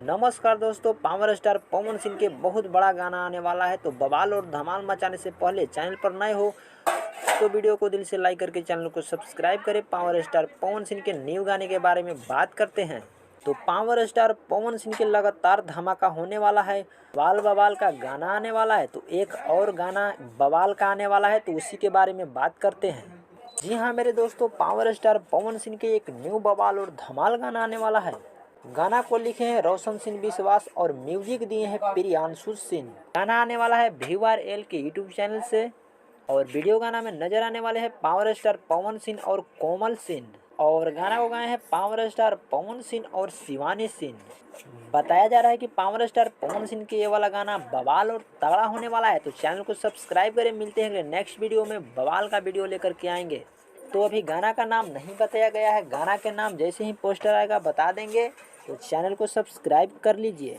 नमस्कार दोस्तों, power star Pawan Singh के बहुत बड़ा गाना आने वाला है। तो बवाल और धमाल मचाने से पहले चैनल पर नए हो तो वीडियो को दिल से लाइक करके चैनल को सब्सक्राइब करें। पावर स्टार पवन सिंह के न्यू गाने के बारे में बात करते हैं। तो पावर स्टार पवन सिंह के लगातार धमाका होने वाला है। बवाल बवाल का गाना आने वाला है, तो एक और गाना बवाल का आने वाला है, तो उसी के बारे में बात करते हैं। जी हाँ मेरे दोस्तों, पावर स्टार पवन सिंह के एक न्यू बवाल और धमाल गाना आने वाला है। गाना को लिखे हैं रोशन सिंह विश्वास और म्यूजिक दिए हैं प्रियांशु सिंह। गाना आने वाला है VRL के यूट्यूब चैनल से और वीडियो गाना में नजर आने वाले हैं पावर स्टार पवन सिंह और कोमल सिंह। और गाना को गाए हैं पावर स्टार पवन सिंह और शिवानी सिंह। बताया जा रहा है कि पावर स्टार पवन सिंह के ये वाला गाना बवाल और तगड़ा होने वाला है। तो चैनल को सब्सक्राइब करें। मिलते हैं नेक्स्ट वीडियो में, बवाल का वीडियो लेकर के आएंगे। तो अभी गाना का नाम नहीं बताया गया है, गाना के नाम जैसे ही पोस्टर आएगा बता देंगे। तो चैनल को सब्सक्राइब कर लीजिए।